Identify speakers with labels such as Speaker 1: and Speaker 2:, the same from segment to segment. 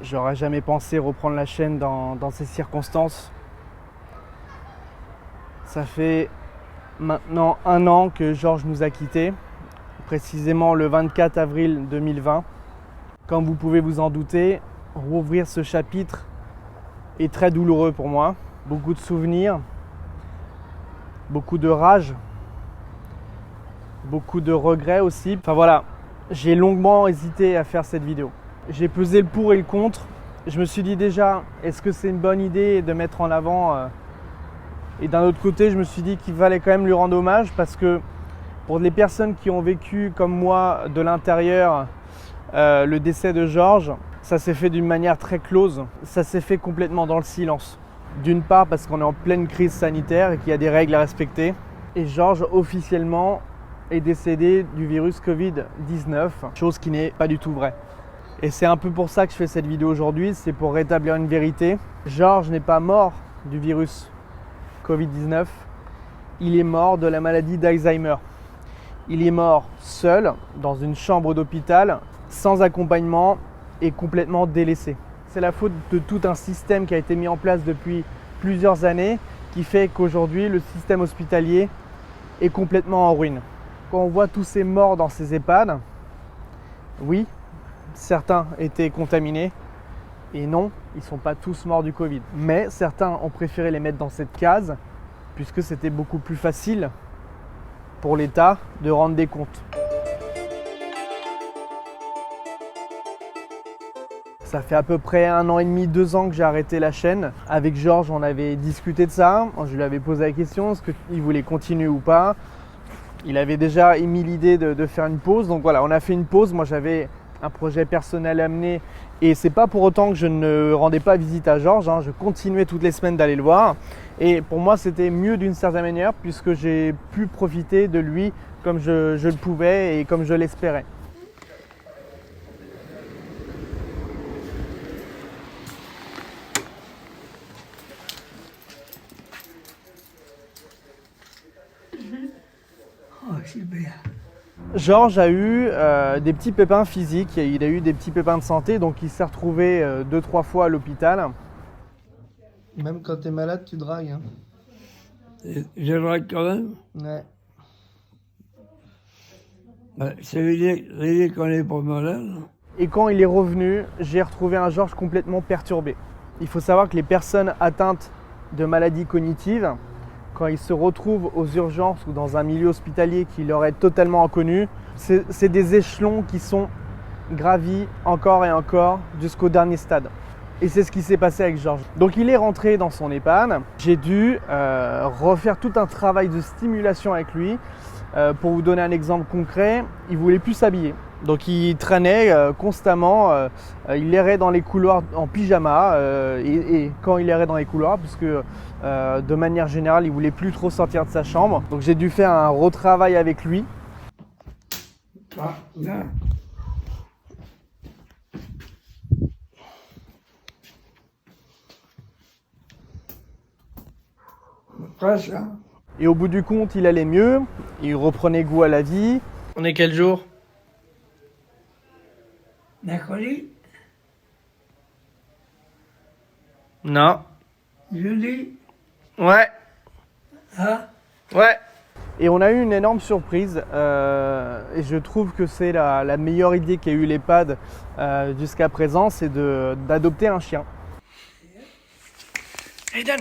Speaker 1: J'aurais jamais pensé reprendre la chaîne dans ces circonstances. Ça fait maintenant 1 an que Georges nous a quittés, précisément le 24 avril 2020. Comme vous pouvez vous en douter, rouvrir ce chapitre est très douloureux pour moi. Beaucoup de souvenirs, beaucoup de rage, beaucoup de regrets aussi. Enfin voilà, j'ai longuement hésité à faire cette vidéo. J'ai pesé le pour et le contre. Je me suis dit déjà, est-ce que c'est une bonne idée de mettre en avant et d'un autre côté, je me suis dit qu'il fallait quand même lui rendre hommage parce que pour les personnes qui ont vécu comme moi de l'intérieur le décès de Georges, ça s'est fait d'une manière très close. Ça s'est fait complètement dans le silence. D'une part parce qu'on est en pleine crise sanitaire et qu'il y a des règles à respecter. Et Georges officiellement est décédé du virus Covid-19, chose qui n'est pas du tout vraie. Et c'est un peu pour ça que je fais cette vidéo aujourd'hui, c'est pour rétablir une vérité. Georges n'est pas mort du virus Covid-19, il est mort de la maladie d'Alzheimer. Il est mort seul, dans une chambre d'hôpital, sans accompagnement et complètement délaissé. C'est la faute de tout un système qui a été mis en place depuis plusieurs années qui fait qu'aujourd'hui le système hospitalier est complètement en ruine. Quand on voit tous ces morts dans ces EHPAD, oui, certains étaient contaminés et non, ils ne sont pas tous morts du Covid. Mais certains ont préféré les mettre dans cette case puisque c'était beaucoup plus facile pour l'État de rendre des comptes. Ça fait à peu près 1 an et demi, 2 ans que j'ai arrêté la chaîne. Avec Georges, on avait discuté de ça. Je lui avais posé la question, est-ce qu'il voulait continuer ou pas. Il avait déjà émis l'idée de faire une pause. Donc voilà, on a fait une pause. Moi, j'avais un projet personnel à mener. Et c'est pas pour autant que je ne rendais pas visite à Georges. Je continuais toutes les semaines d'aller le voir. Et pour moi, c'était mieux d'une certaine manière puisque j'ai pu profiter de lui comme je le pouvais et comme je l'espérais.
Speaker 2: Oh, super.
Speaker 1: Georges a eu des petits pépins physiques, il a eu des petits pépins de santé, donc il s'est retrouvé 2-3 fois à l'hôpital. Même quand tu es malade, tu dragues. Hein.
Speaker 2: Je drague quand même.
Speaker 1: Ouais.
Speaker 2: Ça veut dire qu'on est pas malade.
Speaker 1: Et quand il est revenu, j'ai retrouvé un Georges complètement perturbé. Il faut savoir que les personnes atteintes de maladies cognitives, quand ils se retrouvent aux urgences ou dans un milieu hospitalier qui leur est totalement inconnu, c'est des échelons qui sont gravis encore et encore jusqu'au dernier stade. Et c'est ce qui s'est passé avec Georges. Donc il est rentré dans son EHPAD. J'ai dû refaire tout un travail de stimulation avec lui. Pour vous donner un exemple concret, il ne voulait plus s'habiller. Donc il traînait constamment, il errait dans les couloirs en pyjama et quand il errait dans les couloirs, puisque de manière générale il ne voulait plus trop sortir de sa chambre. Donc j'ai dû faire un retravail avec lui.
Speaker 2: Ah, là. Presque, hein.
Speaker 1: Et au bout du compte il allait mieux, il reprenait goût à la vie. On est quel jour ?
Speaker 2: Mercredi,
Speaker 1: Non.
Speaker 2: jeudi,
Speaker 1: Ouais.
Speaker 2: hein?
Speaker 1: Ouais. Et on a eu une énorme surprise et je trouve que c'est la meilleure idée qu'a eu l'EHPAD jusqu'à présent, c'est d'adopter un chien. Aiden.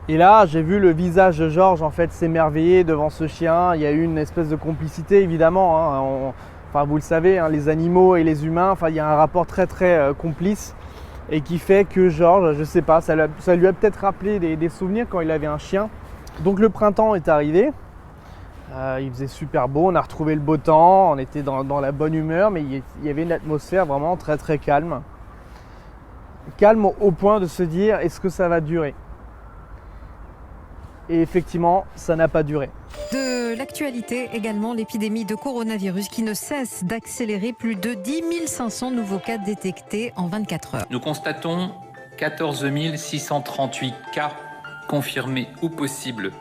Speaker 1: Et là, j'ai vu le visage de Georges en fait s'émerveiller devant ce chien. Il y a eu une espèce de complicité évidemment. Enfin, vous le savez, les animaux et les humains, il y a un rapport très complice et qui fait que Georges, je sais pas, ça lui a peut-être rappelé des souvenirs quand il avait un chien. Donc le printemps est arrivé. Il faisait super beau, on a retrouvé le beau temps, on était dans la bonne humeur, mais il y avait une atmosphère vraiment très calme. Calme au point de se dire, est-ce que ça va durer ? Et effectivement, ça n'a pas duré.
Speaker 3: De l'actualité également, l'épidémie de coronavirus qui ne cesse d'accélérer. Plus de 10 500 nouveaux cas détectés en 24 heures.
Speaker 4: Nous constatons 14 638 cas confirmés ou possibles.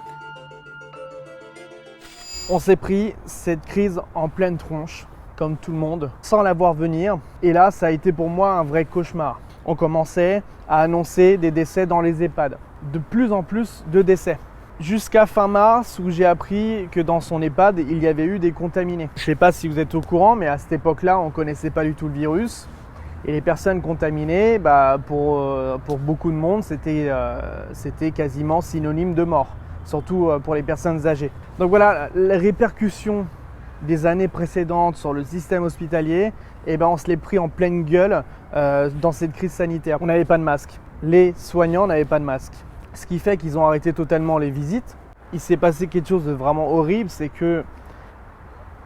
Speaker 1: On s'est pris cette crise en pleine tronche. comme tout le monde, sans la voir venir. Et là, ça a été pour moi un vrai cauchemar. On commençait à annoncer des décès dans les EHPAD. De plus en plus de décès. Jusqu'à fin mars où j'ai appris que dans son EHPAD, il y avait eu des contaminés. Je ne sais pas si vous êtes au courant, mais à cette époque-là, on ne connaissait pas du tout le virus. Et les personnes contaminées, pour beaucoup de monde, c'était quasiment synonyme de mort. Surtout pour les personnes âgées. Donc voilà, les répercussions des années précédentes sur le système hospitalier, on se l'est pris en pleine gueule dans cette crise sanitaire. On n'avait pas de masque. Les soignants n'avaient pas de masque. Ce qui fait qu'ils ont arrêté totalement les visites. Il s'est passé quelque chose de vraiment horrible, c'est que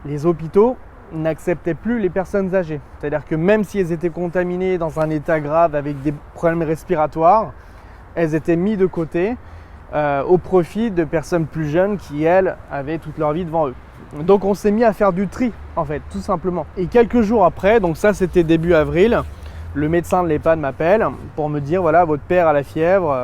Speaker 1: les hôpitaux n'acceptaient plus les personnes âgées. C'est-à-dire que même si elles étaient contaminées dans un état grave avec des problèmes respiratoires, elles étaient mises de côté au profit de personnes plus jeunes qui, elles, avaient toute leur vie devant eux. Donc on s'est mis à faire du tri, en fait, tout simplement. Et quelques jours après, donc ça c'était début avril, le médecin de l'EHPAD m'appelle pour me dire, voilà, votre père a la fièvre,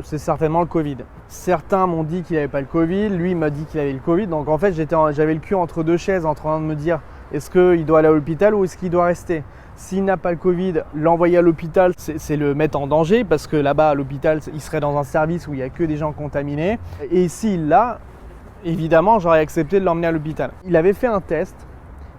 Speaker 1: c'est certainement le Covid. Certains m'ont dit qu'il n'avait pas le Covid, lui il m'a dit qu'il avait le Covid. Donc en fait j'avais le cul entre deux chaises en train de me dire, est-ce qu'il doit aller à l'hôpital ou est-ce qu'il doit rester? S'il n'a pas le Covid, l'envoyer à l'hôpital, c'est le mettre en danger parce que là-bas à l'hôpital, il serait dans un service où il n'y a que des gens contaminés. Et s'il l'a, évidemment, j'aurais accepté de l'emmener à l'hôpital. Il avait fait un test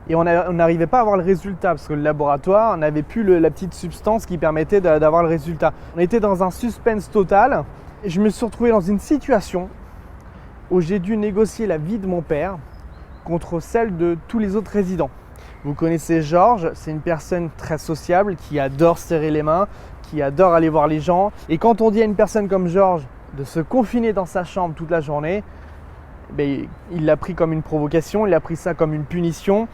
Speaker 1: et on n'arrivait pas à avoir le résultat parce que le laboratoire n'avait plus la petite substance qui permettait d'avoir le résultat. On était dans un suspense total et je me suis retrouvé dans une situation où j'ai dû négocier la vie de mon père contre celle de tous les autres résidents. Vous connaissez Georges, c'est une personne très sociable qui adore serrer les mains, qui adore aller voir les gens. Et quand on dit à une personne comme Georges de se confiner dans sa chambre toute la journée, il l'a pris comme une provocation, il a pris ça comme une punition.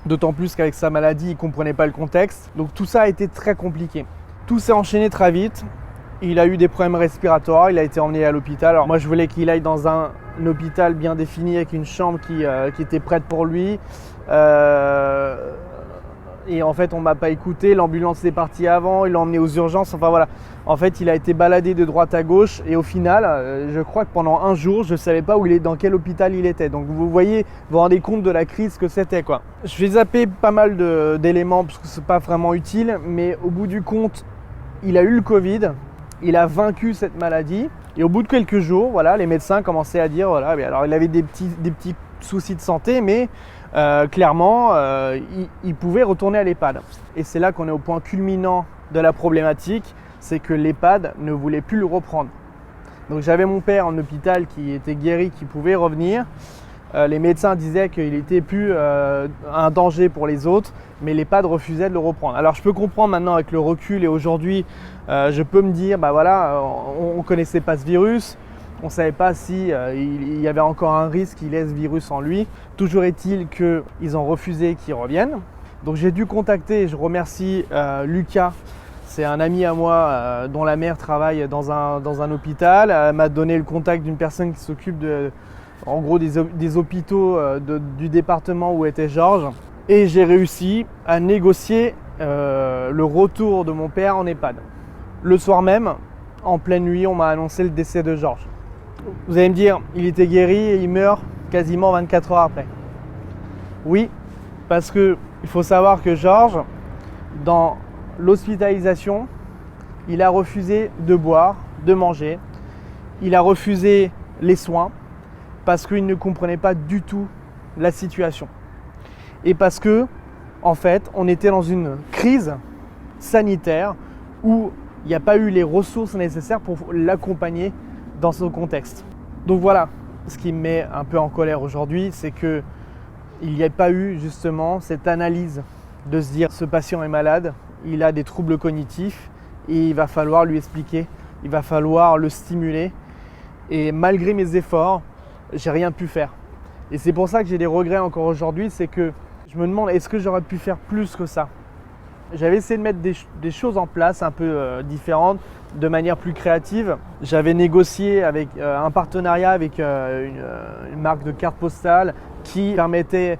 Speaker 1: D'autant plus qu'avec sa maladie, il ne comprenait pas le contexte. Donc tout ça a été très compliqué. Tout s'est enchaîné très vite. Il a eu des problèmes respiratoires, il a été emmené à l'hôpital. Alors moi je voulais qu'il aille dans un hôpital bien défini avec une chambre qui était prête pour lui. Et en fait on ne m'a pas écouté, l'ambulance est partie avant, il l'a emmené aux urgences, enfin voilà. En fait il a été baladé de droite à gauche et au final je crois que pendant un jour je ne savais pas dans quel hôpital il était. Donc vous voyez, vous rendez compte de la crise que c'était quoi. Je vais zapper pas mal d'éléments parce que c'est pas vraiment utile, mais au bout du compte il a eu le Covid, il a vaincu cette maladie et au bout de quelques jours, voilà, les médecins commençaient à dire voilà, alors il avait des petits soucis de santé, mais clairement, il pouvait retourner à l'EHPAD. Et c'est là qu'on est au point culminant de la problématique, c'est que l'EHPAD ne voulait plus le reprendre. Donc j'avais mon père en hôpital qui était guéri, qui pouvait revenir. Les médecins disaient qu'il n'était plus un danger pour les autres, mais l'EHPAD refusait de le reprendre. Alors je peux comprendre maintenant avec le recul et aujourd'hui, je peux me dire, on ne connaissait pas ce virus. On ne savait pas si il y avait encore un risque qu'il ait ce virus en lui. Toujours est-il qu'ils ont refusé qu'il revienne. Donc j'ai dû contacter, je remercie Lucas, c'est un ami à moi dont la mère travaille dans un hôpital. Elle m'a donné le contact d'une personne qui s'occupe en gros des hôpitaux du département où était Georges. Et j'ai réussi à négocier le retour de mon père en EHPAD. Le soir même, en pleine nuit, on m'a annoncé le décès de Georges. Vous allez me dire, il était guéri et il meurt quasiment 24 heures après. Oui, parce qu'il faut savoir que Georges, dans l'hospitalisation, il a refusé de boire, de manger. Il a refusé les soins parce qu'il ne comprenait pas du tout la situation. Et parce que, en fait, on était dans une crise sanitaire où il n'y a pas eu les ressources nécessaires pour l'accompagner dans ce contexte. Donc voilà, ce qui me met un peu en colère aujourd'hui, c'est qu'il n'y a pas eu justement cette analyse de se dire ce patient est malade, il a des troubles cognitifs et il va falloir lui expliquer, il va falloir le stimuler. Et malgré mes efforts, j'ai rien pu faire. Et c'est pour ça que j'ai des regrets encore aujourd'hui, c'est que je me demande est-ce que j'aurais pu faire plus que ça. J'avais essayé de mettre des choses en place un peu différentes, de manière plus créative. J'avais négocié avec un partenariat avec une marque de carte postale qui permettait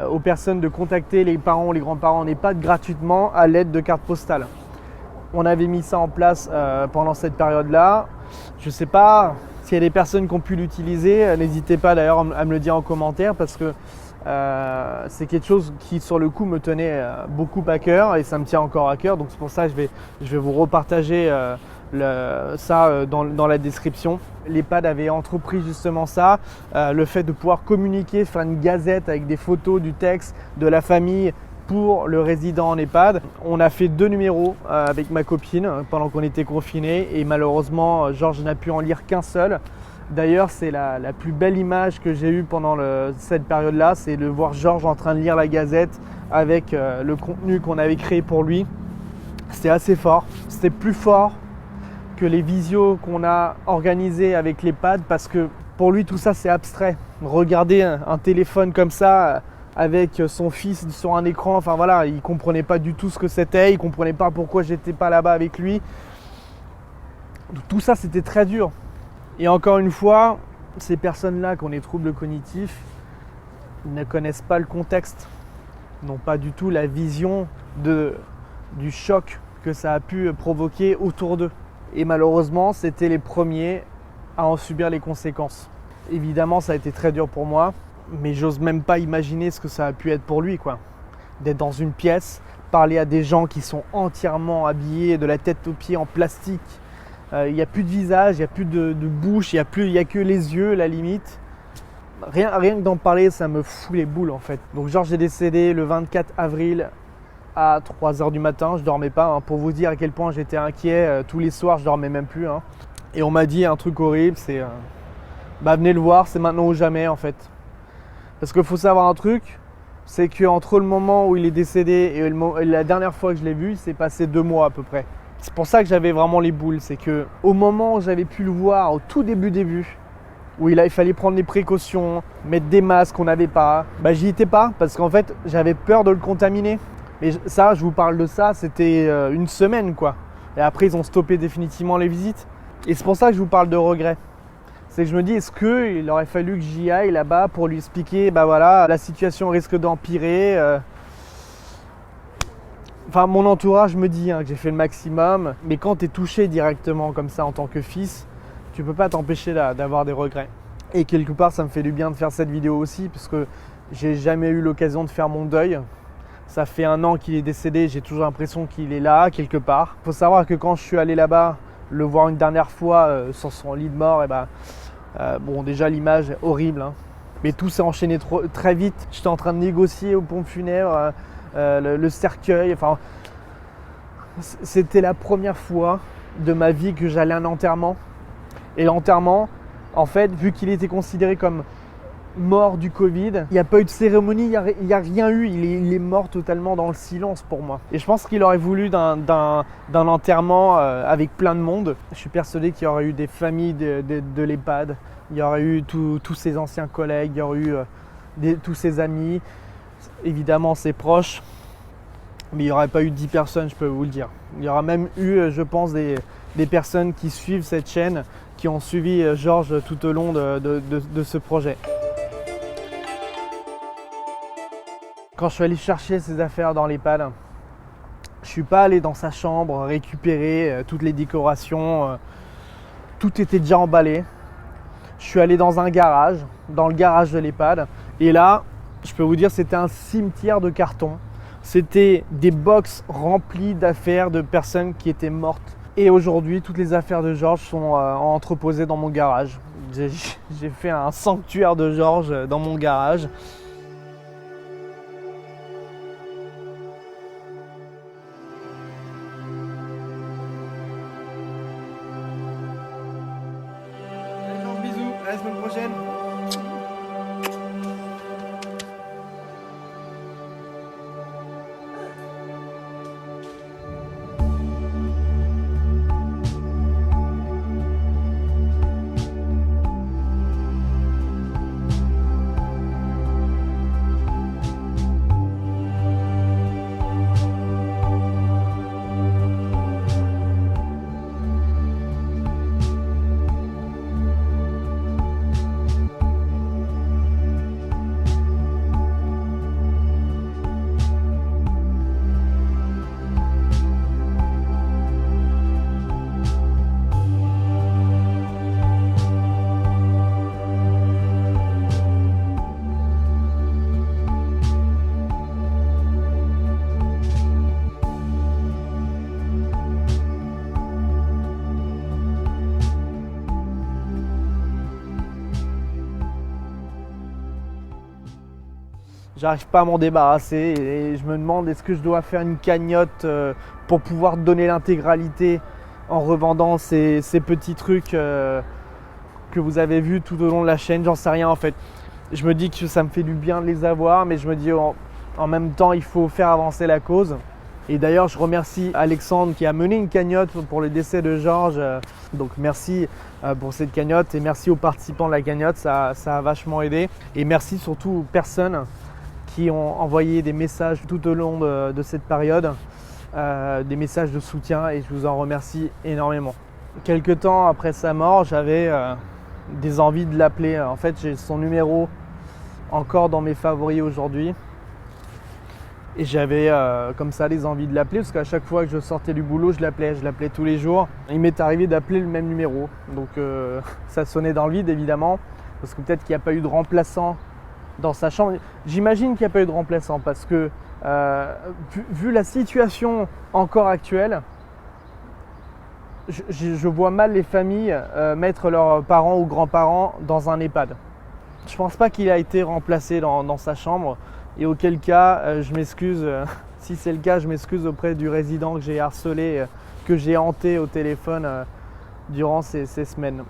Speaker 1: aux personnes de contacter les parents ou les grands-parents en EHPAD gratuitement à l'aide de cartes postales. On avait mis ça en place pendant cette période-là. Je ne sais pas s'il y a des personnes qui ont pu l'utiliser. N'hésitez pas d'ailleurs à me le dire en commentaire parce que C'est quelque chose qui sur le coup me tenait beaucoup à cœur et ça me tient encore à cœur. Donc c'est pour ça que je vais vous repartager ça dans la description. L'EHPAD avait entrepris justement ça, le fait de pouvoir communiquer, faire une gazette avec des photos, du texte, de la famille pour le résident en EHPAD. On a fait 2 numéros avec ma copine pendant qu'on était confinés et malheureusement Georges n'a pu en lire qu'un seul. D'ailleurs, c'est la plus belle image que j'ai eue pendant cette période-là, c'est de voir Georges en train de lire la gazette avec le contenu qu'on avait créé pour lui. C'était assez fort, c'était plus fort que les visios qu'on a organisés avec l'EHPAD parce que pour lui tout ça c'est abstrait. Regarder un téléphone comme ça avec son fils sur un écran, enfin voilà, il ne comprenait pas du tout ce que c'était, il ne comprenait pas pourquoi j'étais pas là-bas avec lui. Tout ça c'était très dur. Et encore une fois, ces personnes-là qui ont des troubles cognitifs ne connaissent pas le contexte, n'ont pas du tout la vision du choc que ça a pu provoquer autour d'eux. Et malheureusement, c'était les premiers à en subir les conséquences. Évidemment, ça a été très dur pour moi, mais j'ose même pas imaginer ce que ça a pu être pour lui, quoi. D'être dans une pièce, parler à des gens qui sont entièrement habillés de la tête aux pieds en plastique. Il n'y a plus de visage, il n'y a plus de bouche, il n'y a que les yeux, la limite. Rien que d'en parler, ça me fout les boules en fait. Donc Georges est décédé le 24 avril à 3h du matin. Je ne dormais pas, pour vous dire à quel point j'étais inquiet. Tous les soirs, je ne dormais même plus. Et on m'a dit un truc horrible, c'est venez le voir, c'est maintenant ou jamais en fait. Parce qu'il faut savoir un truc, c'est qu'entre le moment où il est décédé et la dernière fois que je l'ai vu, il s'est passé 2 mois à peu près. C'est pour ça que j'avais vraiment les boules, c'est qu'au moment où j'avais pu le voir, au tout début, où il fallait prendre les précautions, mettre des masques qu'on n'avait pas, j'y étais pas parce qu'en fait j'avais peur de le contaminer. Mais ça, je vous parle de ça, c'était une semaine quoi. Et après ils ont stoppé définitivement les visites. Et c'est pour ça que je vous parle de regret. C'est que je me dis, est-ce qu'il aurait fallu que j'y aille là-bas pour lui expliquer, voilà, la situation risque d'empirer. Enfin, mon entourage me dit que j'ai fait le maximum, mais quand tu es touché directement comme ça en tant que fils, tu peux pas t'empêcher d'avoir des regrets. Et quelque part, ça me fait du bien de faire cette vidéo aussi, parce que j'ai jamais eu l'occasion de faire mon deuil. Ça fait 1 an qu'il est décédé, j'ai toujours l'impression qu'il est là, quelque part. Il faut savoir que quand je suis allé là-bas, le voir une dernière fois sur son lit de mort, déjà l'image est horrible. Mais tout s'est enchaîné très vite. J'étais en train de négocier aux pompes funèbres. Le cercueil, enfin, c'était la première fois de ma vie que j'allais à un enterrement. Et l'enterrement, en fait, vu qu'il était considéré comme mort du Covid, il n'y a pas eu de cérémonie, il n'y a rien eu, il est mort totalement dans le silence pour moi. Et je pense qu'il aurait voulu d'un enterrement avec plein de monde. Je suis persuadé qu'il y aurait eu des familles de l'EHPAD, il y aurait eu tous ses anciens collègues, il y aurait eu tous ses amis. Évidemment ses proches, mais il n'y aurait pas eu 10 personnes, je peux vous le dire. Il y aura même eu, je pense, des personnes qui suivent cette chaîne, qui ont suivi Georges tout au long de ce projet. Quand je suis allé chercher ses affaires dans l'EHPAD, je ne suis pas allé dans sa chambre récupérer toutes les décorations, tout était déjà emballé. Je suis allé dans un garage, dans le garage de l'EHPAD, et là, je peux vous dire, c'était un cimetière de carton. C'était des box remplies d'affaires de personnes qui étaient mortes. Et aujourd'hui, toutes les affaires de Georges sont entreposées dans mon garage. J'ai fait un sanctuaire de Georges dans mon garage. Bisous, à la semaine prochaine. J'arrive pas à m'en débarrasser et je me demande est-ce que je dois faire une cagnotte pour pouvoir donner l'intégralité en revendant ces petits trucs que vous avez vus tout au long de la chaîne. J'en sais rien en fait. Je me dis que ça me fait du bien de les avoir, mais je me dis en même temps il faut faire avancer la cause. Et d'ailleurs je remercie Alexandre qui a mené une cagnotte pour le décès de Georges. Donc merci pour cette cagnotte et merci aux participants de la cagnotte, ça a vachement aidé. Et merci surtout aux personnes qui ont envoyé des messages tout au long de cette période, des messages de soutien et je vous en remercie énormément. Quelque temps après sa mort, j'avais des envies de l'appeler. En fait, j'ai son numéro encore dans mes favoris aujourd'hui. Et j'avais comme ça des envies de l'appeler parce qu'à chaque fois que je sortais du boulot, je l'appelais tous les jours. Il m'est arrivé d'appeler le même numéro. Donc ça sonnait dans le vide évidemment, parce que peut-être qu'il n'y a pas eu de remplaçant dans sa chambre. J'imagine qu'il n'y a pas eu de remplaçant parce que vu la situation encore actuelle, je vois mal les familles mettre leurs parents ou grands-parents dans un EHPAD. Je ne pense pas qu'il a été remplacé dans sa chambre et auquel cas je m'excuse, si c'est le cas je m'excuse auprès du résident que j'ai harcelé, que j'ai hanté au téléphone durant ces semaines.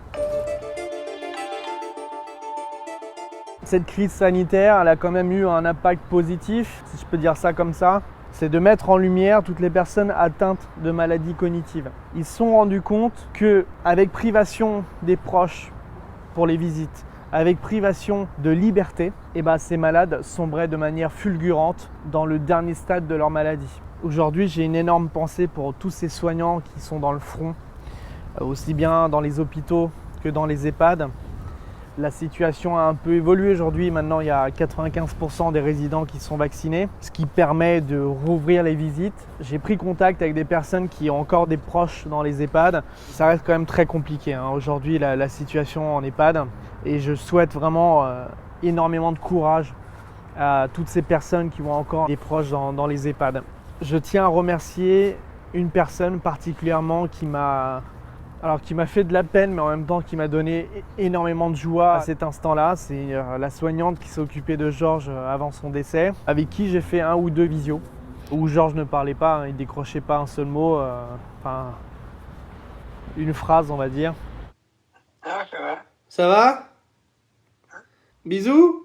Speaker 1: Cette crise sanitaire, elle a quand même eu un impact positif, si je peux dire ça comme ça. C'est de mettre en lumière toutes les personnes atteintes de maladies cognitives. Ils se sont rendus compte qu'avec privation des proches pour les visites, avec privation de liberté, ces malades sombraient de manière fulgurante dans le dernier stade de leur maladie. Aujourd'hui, j'ai une énorme pensée pour tous ces soignants qui sont dans le front, aussi bien dans les hôpitaux que dans les EHPAD. La situation a un peu évolué aujourd'hui. Maintenant, il y a 95% des résidents qui sont vaccinés, ce qui permet de rouvrir les visites. J'ai pris contact avec des personnes qui ont encore des proches dans les EHPAD. Ça reste quand même très compliqué aujourd'hui, la situation en EHPAD. Et je souhaite vraiment énormément de courage à toutes ces personnes qui ont encore des proches dans les EHPAD. Je tiens à remercier une personne particulièrement qui m'a fait de la peine, mais en même temps qui m'a donné énormément de joie à cet instant-là. C'est la soignante qui s'est occupée de Georges avant son décès, avec qui j'ai fait 1 ou 2 visios, où Georges ne parlait pas, il décrochait pas un seul mot, une phrase on va dire.
Speaker 2: Ah, ça va.
Speaker 1: Ça va? Bisous?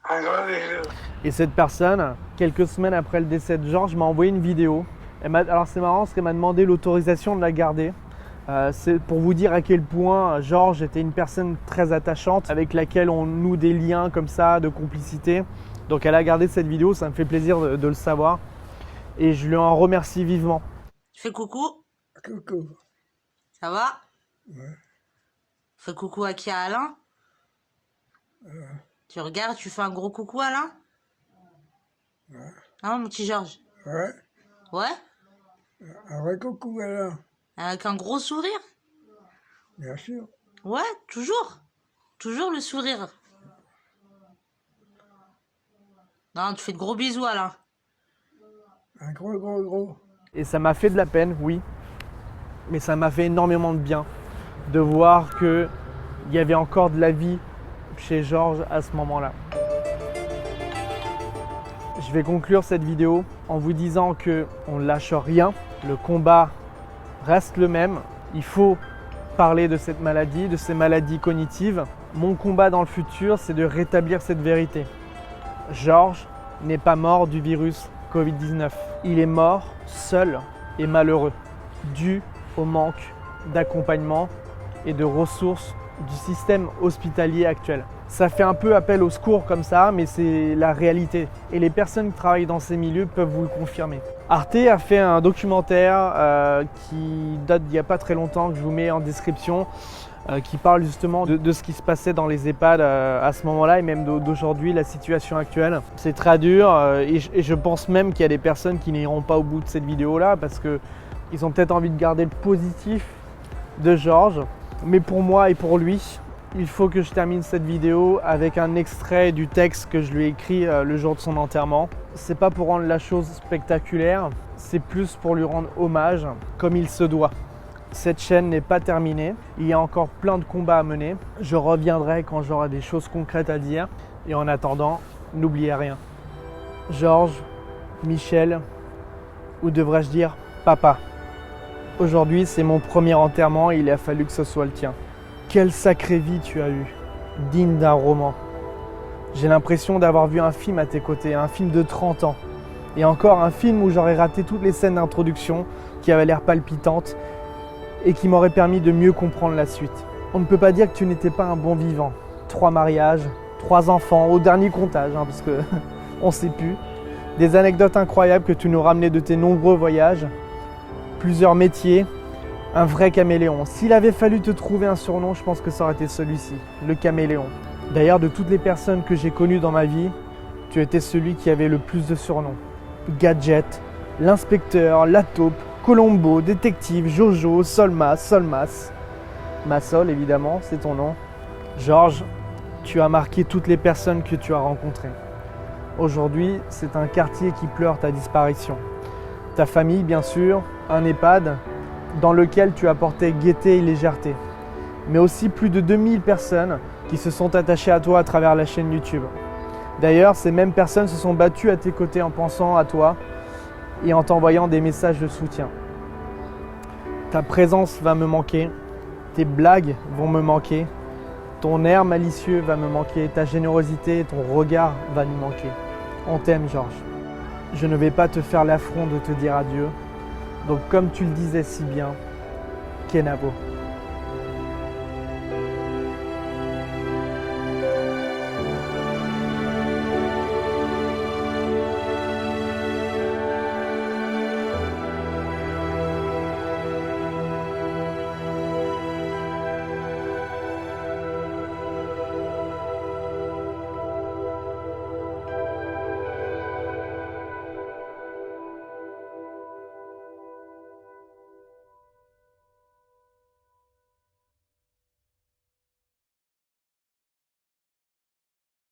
Speaker 2: Un grand bisou.
Speaker 1: Et cette personne, quelques semaines après le décès de Georges, m'a envoyé une vidéo. Alors c'est marrant parce qu'elle m'a demandé l'autorisation de la garder. C'est pour vous dire à quel point Georges était une personne très attachante avec laquelle on noue des liens comme ça, de complicité. Donc elle a gardé cette vidéo, ça me fait plaisir de le savoir. Et je lui en remercie vivement.
Speaker 5: Tu fais coucou?
Speaker 2: Coucou.
Speaker 5: Ça va?
Speaker 2: Ouais.
Speaker 5: Fais coucou à qui, à Alain? Tu regardes, tu fais un gros coucou à Alain?
Speaker 2: Ouais.
Speaker 5: Hein, mon petit Georges?
Speaker 2: Ouais.
Speaker 5: Ouais?
Speaker 2: Un vrai coucou alors.
Speaker 5: Avec un gros sourire?
Speaker 2: Bien sûr.
Speaker 5: Ouais, toujours. Toujours le sourire. Non, tu fais de gros bisous, Alain.
Speaker 2: Un gros.
Speaker 1: Et ça m'a fait de la peine, oui. Mais ça m'a fait énormément de bien de voir qu'il y avait encore de la vie chez Georges à ce moment-là. Je vais conclure cette vidéo en vous disant qu'on ne lâche rien. Le combat reste le même. Il faut parler de cette maladie, de ces maladies cognitives. Mon combat dans le futur, c'est de rétablir cette vérité. Georges n'est pas mort du virus Covid-19. Il est mort seul et malheureux, dû au manque d'accompagnement et de ressources du système hospitalier actuel. Ça fait un peu appel au secours comme ça, mais c'est la réalité. Et les personnes qui travaillent dans ces milieux peuvent vous le confirmer. Arte a fait un documentaire qui date d'il n'y a pas très longtemps, que je vous mets en description, qui parle justement de ce qui se passait dans les EHPAD à ce moment-là et même d'aujourd'hui, la situation actuelle. C'est très dur et je pense même qu'il y a des personnes qui n'iront pas au bout de cette vidéo-là parce qu'ils ont peut-être envie de garder le positif de Georges. Mais pour moi et pour lui, il faut que je termine cette vidéo avec un extrait du texte que je lui ai écrit le jour de son enterrement. C'est pas pour rendre la chose spectaculaire, c'est plus pour lui rendre hommage comme il se doit. Cette chaîne n'est pas terminée, il y a encore plein de combats à mener. Je reviendrai quand j'aurai des choses concrètes à dire. Et en attendant, n'oubliez rien. Georges, Michel, ou devrais-je dire papa. Aujourd'hui, c'est mon premier enterrement et il a fallu que ce soit le tien. Quelle sacrée vie tu as eue, digne d'un roman. J'ai l'impression d'avoir vu un film à tes côtés, un film de 30 ans. Et encore un film où j'aurais raté toutes les scènes d'introduction qui avaient l'air palpitantes et qui m'auraient permis de mieux comprendre la suite. On ne peut pas dire que tu n'étais pas un bon vivant. 3 mariages, 3 enfants, au dernier comptage, parce que on ne sait plus. Des anecdotes incroyables que tu nous ramenais de tes nombreux voyages. Plusieurs métiers, un vrai caméléon. S'il avait fallu te trouver un surnom, je pense que ça aurait été celui-ci, le caméléon. D'ailleurs, de toutes les personnes que j'ai connues dans ma vie, tu étais celui qui avait le plus de surnoms. Gadget, l'inspecteur, la taupe, Colombo, détective, Jojo, Solmas. Massol, évidemment, c'est ton nom. Georges, tu as marqué toutes les personnes que tu as rencontrées. Aujourd'hui, c'est un quartier qui pleure ta disparition. Ta famille, bien sûr, un EHPAD dans lequel tu apportais gaieté et légèreté. Mais aussi plus de 2000 personnes qui se sont attachées à toi à travers la chaîne YouTube. D'ailleurs, ces mêmes personnes se sont battues à tes côtés en pensant à toi et en t'envoyant des messages de soutien. Ta présence va me manquer, tes blagues vont me manquer, ton air malicieux va me manquer, ta générosité et ton regard va nous manquer. On t'aime, Georges. Je ne vais pas te faire l'affront de te dire adieu. Donc comme tu le disais si bien, Kenavo.